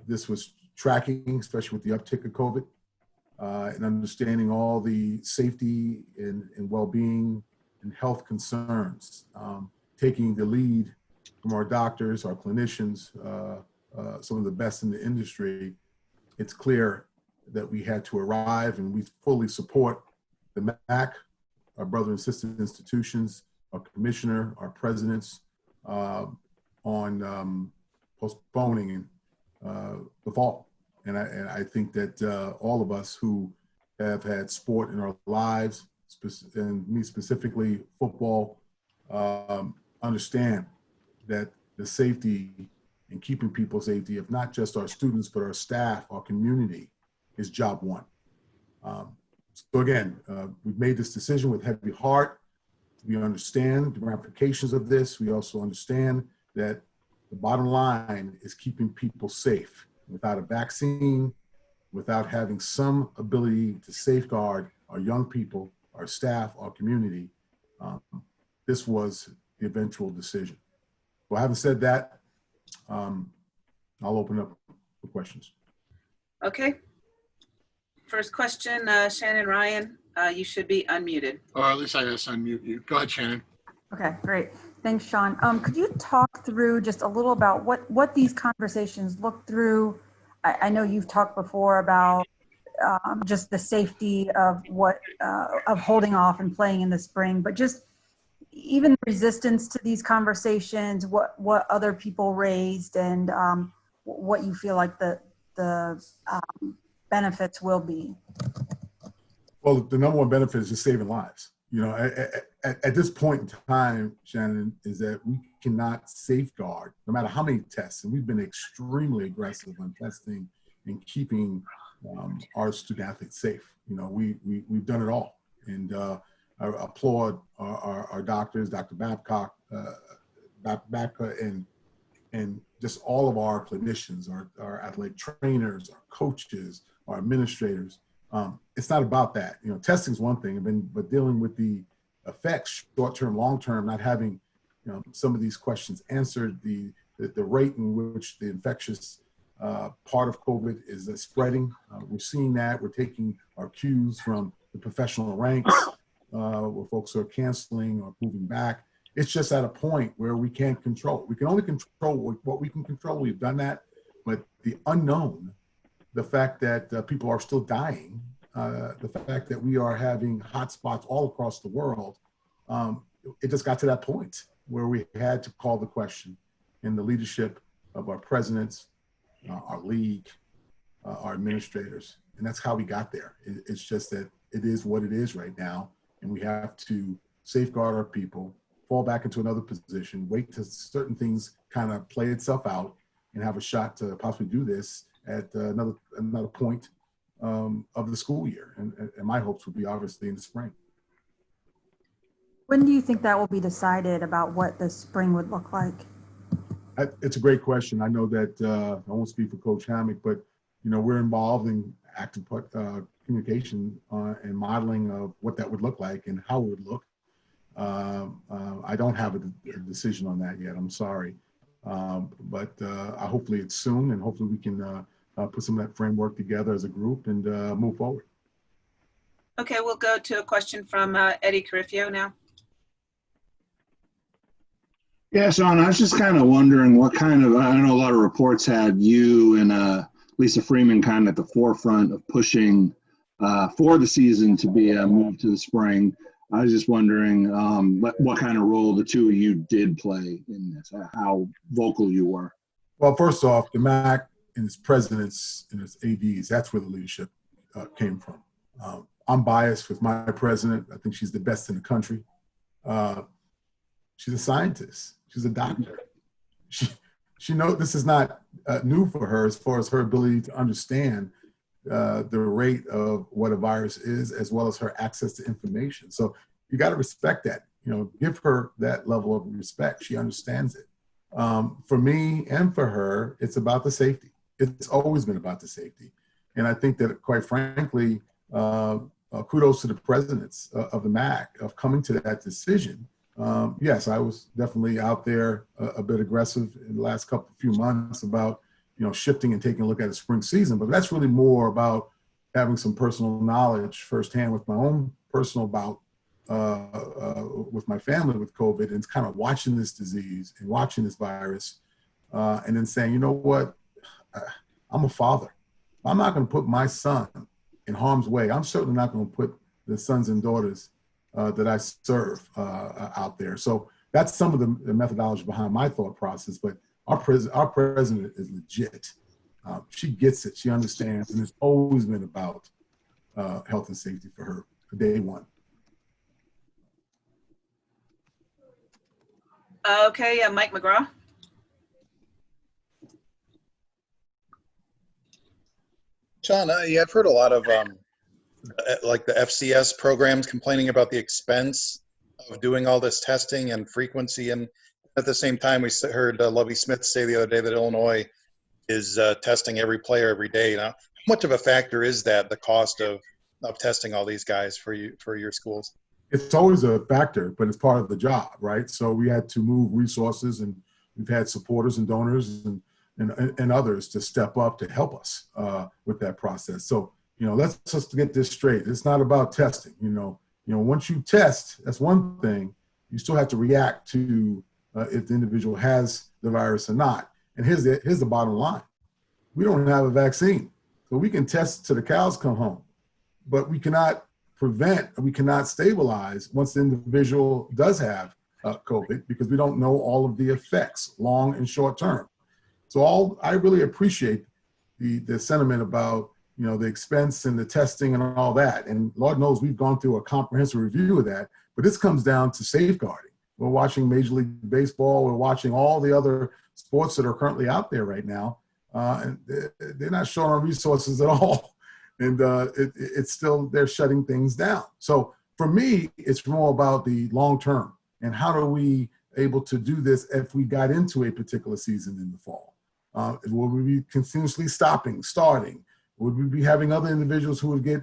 this was tracking, especially with the uptick of COVID, and understanding all the safety and well-being and health concerns, taking the lead from our doctors, our clinicians, some of the best in the industry. It's clear that we had to arrive, and we fully support the MAC, our brother and sister institutions, our commissioner, our presidents, on postponing the fall. And I think that all of us who have had sport in our lives, and me specifically football, understand that the safety and keeping people safety of not just our students, but our staff, our community, is job one. So again, we've made this decision with heavy heart. We understand the ramifications of this. We also understand that the bottom line is keeping people safe. Without a vaccine, without having some ability to safeguard our young people, our staff, our community, this was the eventual decision. Well, having said that, I'll open up for questions. Okay. First question, Shannon Ryan, you should be unmuted. Or at least I just unmute you. Go ahead, Shannon. Okay, great. Thanks, Sean. Could you talk through just a little about what these conversations look through? I know you've talked before about just the safety of of holding off and playing in the spring, but just even resistance to these conversations, what other people raised, and what you feel like the benefits will be. Well, the number one benefit is just saving lives. You know, at this point in time, Shannon, is that we cannot safeguard, no matter how many tests, and we've been extremely aggressive on testing and keeping our student athletes safe. You know, we've done it all, and I applaud our doctors, Dr. Babcock, and just all of our clinicians, our athletic trainers, our coaches, our administrators. It's not about that. You know, testing is one thing, but dealing with the effects, short-term, long-term, not having, you know, some of these questions answered, the rate in which the infectious part of COVID is spreading. We're seeing that. We're taking our cues from the professional ranks, where folks are canceling or moving back. It's just at a point where we can't control. We can only control what we can control. We've done that, but the unknown, the fact that people are still dying, the fact that we are having hotspots all across the world, it just got to that point where we had to call the question, in the leadership of our presidents, our league, our administrators, and that's how we got there. It's just that it is what it is right now, and we have to safeguard our people, fall back into another position, wait till certain things kind of play itself out, and have a shot to possibly do this at another point of the school year. And my hopes would be obviously in the spring. When do you think that will be decided about what the spring would look like? It's a great question. I know that I won't speak for Coach Hammock, but you know, we're involved in active communication and modeling of what that would look like and how it would look. I don't have a decision on that yet. I'm sorry, but hopefully it's soon, and hopefully we can put some of that framework together as a group and move forward. Okay, we'll go to a question from Eddie Carifio now. Yeah, Sean, I was just kind of wondering what kind of, I know a lot of reports had you and Lisa Freeman kind of at the forefront of pushing for the season to be moved to the spring. I was just wondering what kind of role the two of you did play in this, how vocal you were. Well, first off, the MAC and its presidents and its ADs, that's where the leadership came from. I'm biased with my president. I think she's the best in the country. She's a scientist. She's a doctor. She knows this is not new for her as far as her ability to understand the rate of what a virus is, as well as her access to information. So you got to respect that. You know, give her that level of respect. She understands it. For me and for her, it's about the safety. It's always been about the safety. And I think that, quite frankly, kudos to the presidents of the MAC of coming to that decision. Yes, I was definitely out there a bit aggressive in the last few months about, shifting and taking a look at the spring season. But that's really more about having some personal knowledge firsthand with my own personal bout with my family with COVID, and kind of watching this disease and watching this virus, and then saying, you know what, I'm a father. I'm not going to put my son in harm's way. I'm certainly not going to put the sons and daughters that I serve out there. So that's some of the methodology behind my thought process. But our president is legit. She gets it. She understands, and it's always been about health and safety for her from day one. Okay, Mike McGraw. John, I've heard a lot of like the FCS programs complaining about the expense of doing all this testing and frequency. And at the same time, we heard Lovie Smith say the other day that Illinois is testing every player every day. Now, how much of a factor is that, the cost of testing all these guys for your schools? It's always a factor, but it's part of the job, right? So we had to move resources, and we've had supporters and donors and others to step up to help us with that process. So, let's just get this straight. It's not about testing. Once you test, that's one thing. You still have to react to if the individual has the virus or not. And here's the bottom line. We don't have a vaccine. So we can test till the cows come home, but we cannot we cannot stabilize once the individual does have COVID, because we don't know all of the effects, long and short term. So I really appreciate the sentiment about, the expense and the testing and all that. And Lord knows we've gone through a comprehensive review of that, but this comes down to safeguarding. We're watching Major League Baseball. We're watching all the other sports that are currently out there right now. And they're not short on resources at all. And it's still, they're shutting things down. So for me, it's more about the long term and how are we able to do this if we got into a particular season in the fall? Will we be continuously starting? Would we be having other individuals who would get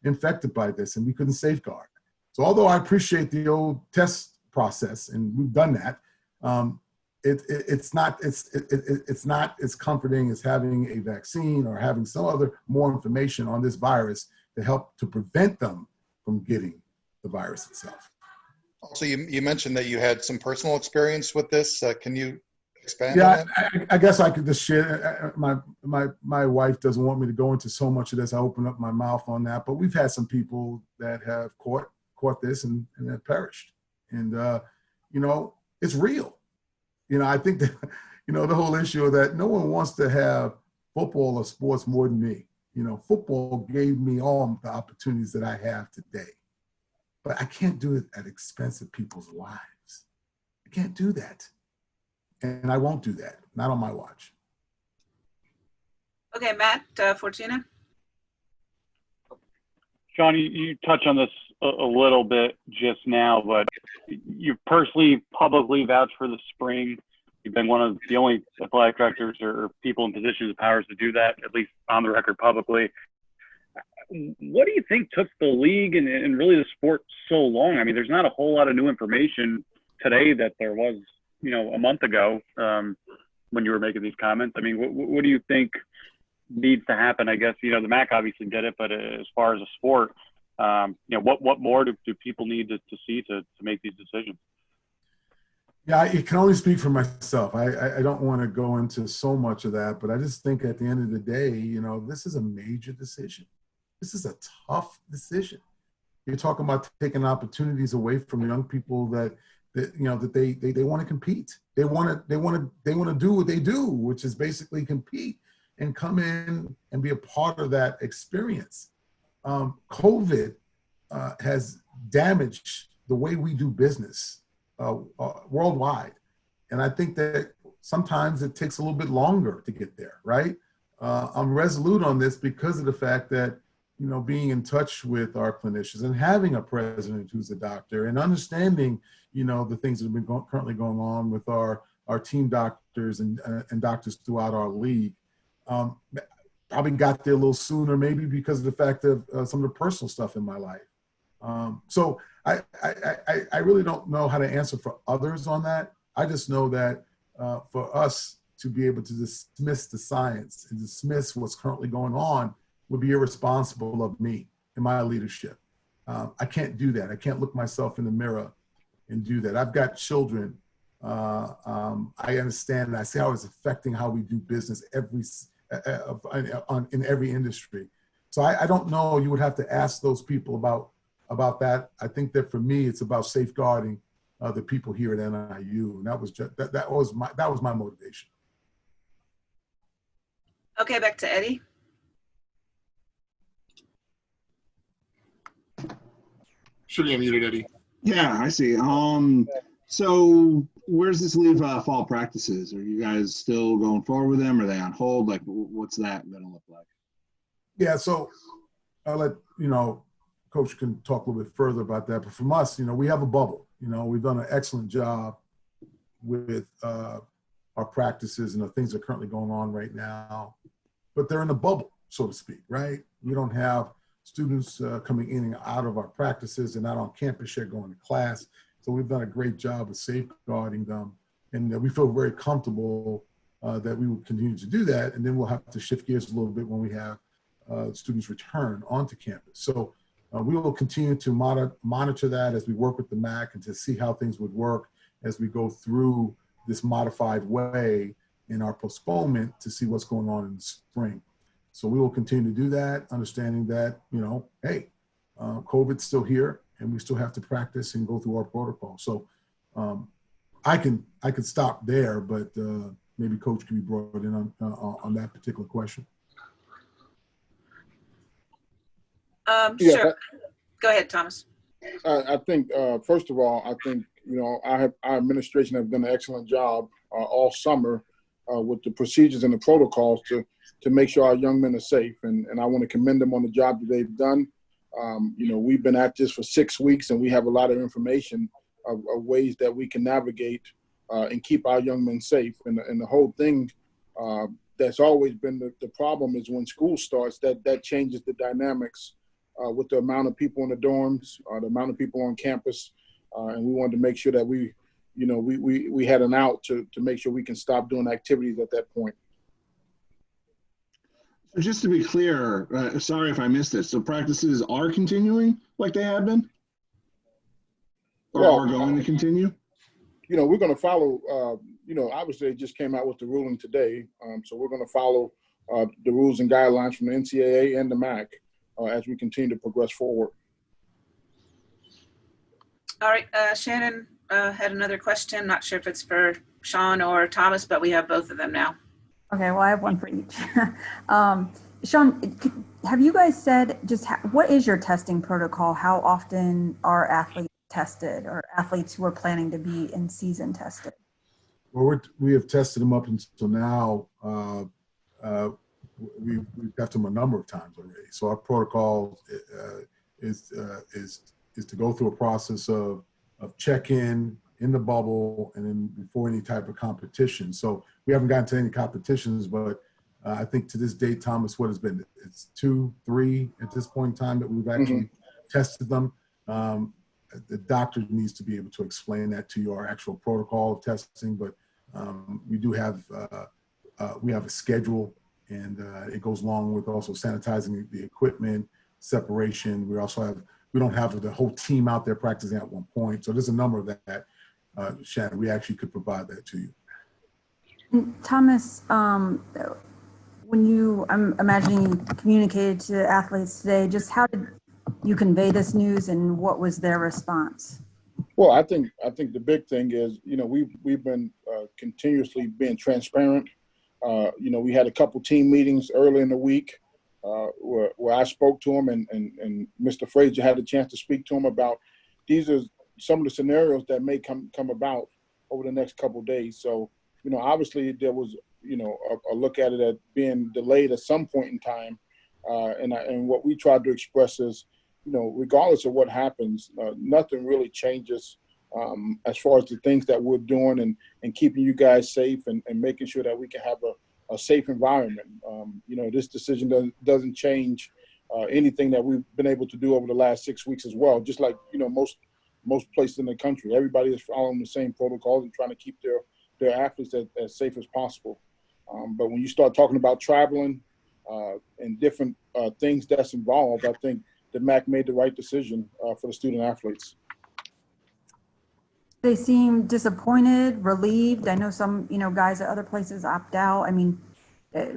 infected by this and we couldn't safeguard? So although I appreciate the old test process, and we've done that, it's not as comforting as having a vaccine or having some other more information on this virus to help to prevent them from getting the virus itself. Also, you mentioned that you had some personal experience with this. Can you expand on Yeah, that? I guess I could just share. My wife doesn't want me to go into so much of this. I open up my mouth on that, but we've had some people that have caught this and have perished. And, it's real. I think that, the whole issue of that no one wants to have football or sports more than me. Football gave me all the opportunities that I have today, but I can't do it at expense of people's lives. I can't do that. And I won't do that, not on my watch. Okay, Matt Fortuna. Sean, you touched on this a little bit just now, but you personally publicly vouched for the spring. You've been one of the only athletic directors or people in positions of powers to do that, at least on the record publicly. What do you think took the league and really the sport so long? I mean, there's not a whole lot of new information today that there was, a month ago when you were making these comments. I mean, what do you think needs to happen? I guess, the MAC obviously did it, but as far as a sport, what more do people need to see to make these decisions? Yeah, I can only speak for myself. I don't want to go into so much of that, but I just think at the end of the day, this is a major decision. This is a tough decision. You're talking about taking opportunities away from young people that they want to compete. They want to do what they do, which is basically compete and come in and be a part of that experience. COVID has damaged the way we do business worldwide. And I think that sometimes it takes a little bit longer to get there, right? I'm resolute on this because of the fact that, being in touch with our clinicians and having a president who's a doctor and understanding, the things that have been currently going on with our team doctors and doctors throughout our league. Probably got there a little sooner, maybe because of the fact of some of the personal stuff in my life. So I really don't know how to answer for others on that. I just know that for us to be able to dismiss the science and dismiss what's currently going on would be irresponsible of me and my leadership. I can't do that. I can't look myself in the mirror and do that. I've got children. I understand, and I see how it's affecting how we do business in every industry. So I don't know. You would have to ask those people about that. I think that for me, it's about safeguarding the people here at NIU, and that was my motivation. Okay, back to Eddie. Should be unmuted, Eddie. Yeah, I see. So where's this leave fall practices? Are you guys still going forward with them? Are they on hold? Like, what's that going to look like? Yeah, so I'll let, Coach can talk a little bit further about that. But from us, we have a bubble. We've done an excellent job with our practices and the things that are currently going on right now. But they're in a bubble, so to speak, right? We don't have students coming in and out of our practices and not on campus yet going to class. So we've done a great job of safeguarding them. And we feel very comfortable that we will continue to do that. And then we'll have to shift gears a little bit when we have students return onto campus. So we will continue to monitor that as we work with the MAC and to see how things would work as we go through this modified way in our postponement to see what's going on in the spring. So we will continue to do that, understanding that, hey, COVID's still here and we still have to practice and go through our protocol. So I could stop there, but maybe Coach can be brought in on that particular question. Sure. Go ahead, Thomas. I think, first of all, our administration have done an excellent job all summer with the procedures and the protocols to make sure our young men are safe. And I want to commend them on the job that they've done. We've been at this for 6 weeks, and we have a lot of information of ways that we can navigate and keep our young men safe. And the whole thing that's always been the problem is when school starts, that changes the dynamics with the amount of people in the dorms, the amount of people on campus. And we wanted to make sure that we had an out to make sure we can stop doing activities at that point. So just to be clear, sorry if I missed it. So practices are continuing like they have been? Or are going to continue? We're going to follow, obviously they just came out with the ruling today. So we're going to follow the rules and guidelines from the NCAA and the MAC as we continue to progress forward. All right, Shannon had another question. Not sure if it's for Sean or Thomas, but we have both of them now. Okay, well, I have one for each. Sean, have you guys said what is your testing protocol? How often are athletes tested, or athletes who are planning to be in season tested? Well, we have tested them up until now. We've tested them a number of times already. So our protocol is to go through a process of check-in in the bubble and then before any type of competition. So we haven't gotten to any competitions, but I think to this date, Thomas, what has been? It's 2, 3 at this point in time that we've actually tested them. The doctor needs to be able to explain that to you, our actual protocol of testing, but we do have a schedule, and it goes along with also sanitizing the equipment, separation. We don't have the whole team out there practicing at one point. So there's a number of that. Shannon, we actually could provide that to you. Thomas, when I'm imagining you communicated to athletes today, just how did you convey this news and what was their response? Well, I think the big thing is, we've been continuously being transparent. We had a couple team meetings early in the week where I spoke to him and Mr. Frazier had a chance to speak to him about these are some of the scenarios that may come about over the next couple of days. So, obviously there was, a look at it at being delayed at some point in time. And what we tried to express is, regardless of what happens, nothing really changes as far as the things that we're doing and keeping you guys safe and making sure that we can have a safe environment. This decision doesn't change anything that we've been able to do over the last 6 weeks as well. Just like, most places in the country, everybody is following the same protocols and trying to keep their athletes as safe as possible. But when you start talking about traveling and different things that's involved, I think the MAC made the right decision for the student athletes. They seem disappointed, relieved. I know some, guys at other places opt out. I mean,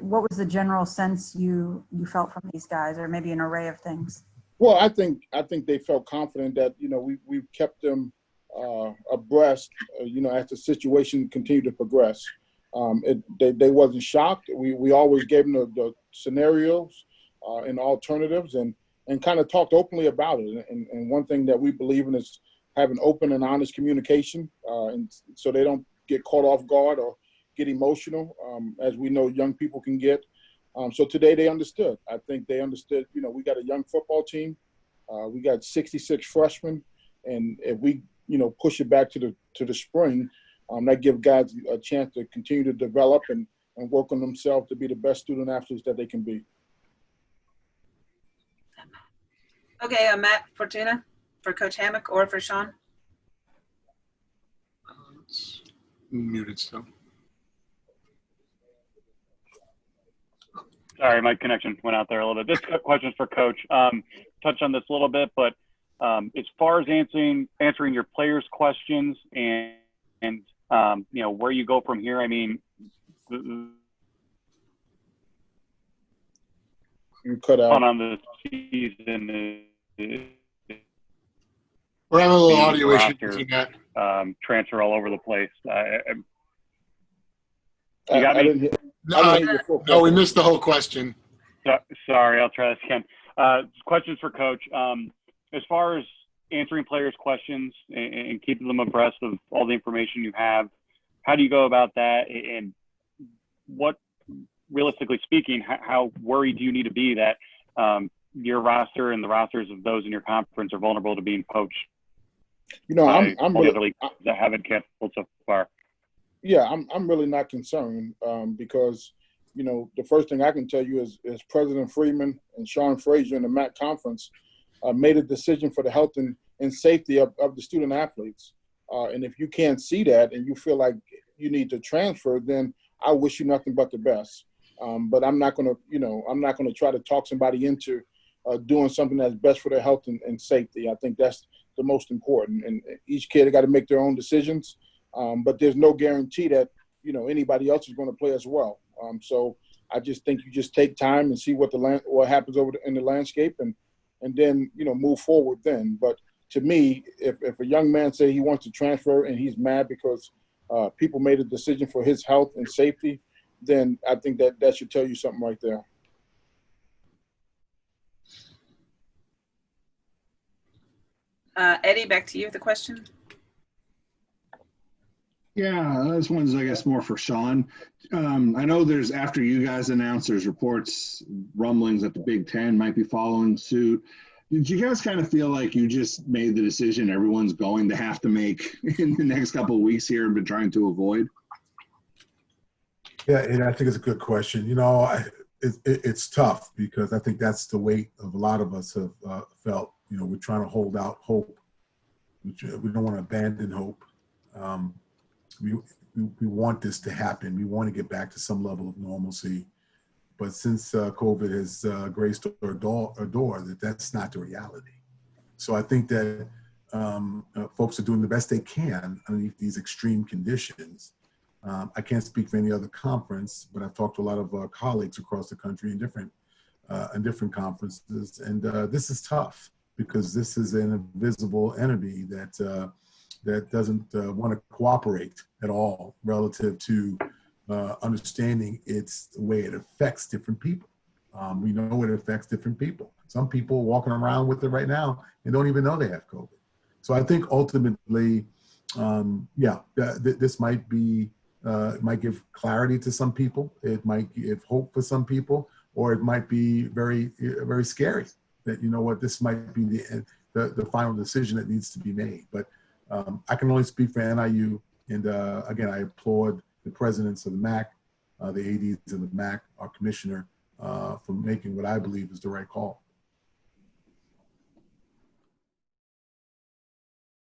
what was the general sense you felt from these guys, or maybe an array of things? Well, I think they felt confident that we've kept them abreast, as the situation continued to progress. They wasn't shocked. We always gave them the scenarios and alternatives, and kind of talked openly about it. And one thing that we believe in is having open and honest communication, and so they don't get caught off guard or get emotional, as we know young people can get. So today they understood. I think they understood, we got a young football team. We got 66 freshmen. And if we, push it back to the spring, that give guys a chance to continue to develop and work on themselves to be the best student athletes that they can be. Okay, Matt Fortuna for Coach Hammock or for Sean? It's muted still. Sorry, my connection went out there a little bit. This question is for Coach. Touched on this a little bit, but as far as answering your players' questions and where you go from here, I mean, You cut out on the season. We're having a little audio issue roster, between that. Transfer all over the place. You got me? I didn't hear your full No, we question. missed the whole question. Sorry, I'll try this again. Questions for Coach. As far as answering players' questions and keeping them abreast of all the information you have, how do you go about that? And what, realistically speaking, how worried do you need to be that your roster and the rosters of those in your conference are vulnerable to being poached? I'm really, that haven't canceled so far. Yeah, I'm really not concerned because, the first thing I can tell you is President Freeman and Sean Frazier in the MAC conference made a decision for the health and safety of the student athletes. And if you can't see that and you feel like you need to transfer, then I wish you nothing but the best. But I'm not going to try to talk somebody into doing something that's best for their health and safety. I think that's the most important. And each kid got to make their own decisions. But there's no guarantee that, anybody else is going to play as well. So I just think you just take time and see what happens in the landscape and then, move forward then. But to me, if a young man say he wants to transfer and he's mad because people made a decision for his health and safety, then I think that should tell you something right there. Eddie, back to you with the question. Yeah, this one's, I guess, more for Sean. I know after you guys announced, there's reports, rumblings that the Big Ten might be following suit. Did you guys kind of feel like you just made the decision everyone's going to have to make in the next couple of weeks here and been trying to avoid? Yeah, and I think it's a good question. It's tough because I think that's the weight of a lot of us have felt. We're trying to hold out hope. We don't want to abandon hope. We want this to happen. We want to get back to some level of normalcy. But since COVID has graced our door, that's not the reality. So I think that folks are doing the best they can underneath these extreme conditions. I can't speak for any other conference, but I've talked to a lot of colleagues across the country in different conferences, and this is tough because this is an invisible enemy that doesn't want to cooperate at all relative to understanding the way it affects different people. We know it affects different people. Some people walking around with it right now and don't even know they have COVID. So I think ultimately, this might be, it might give clarity to some people. It might give hope for some people, or it might be very, very scary that, this might be the final decision that needs to be made. But I can only speak for NIU. And again, I applaud the presidents of the MAC, the ADs of the MAC, our commissioner, for making what I believe is the right call.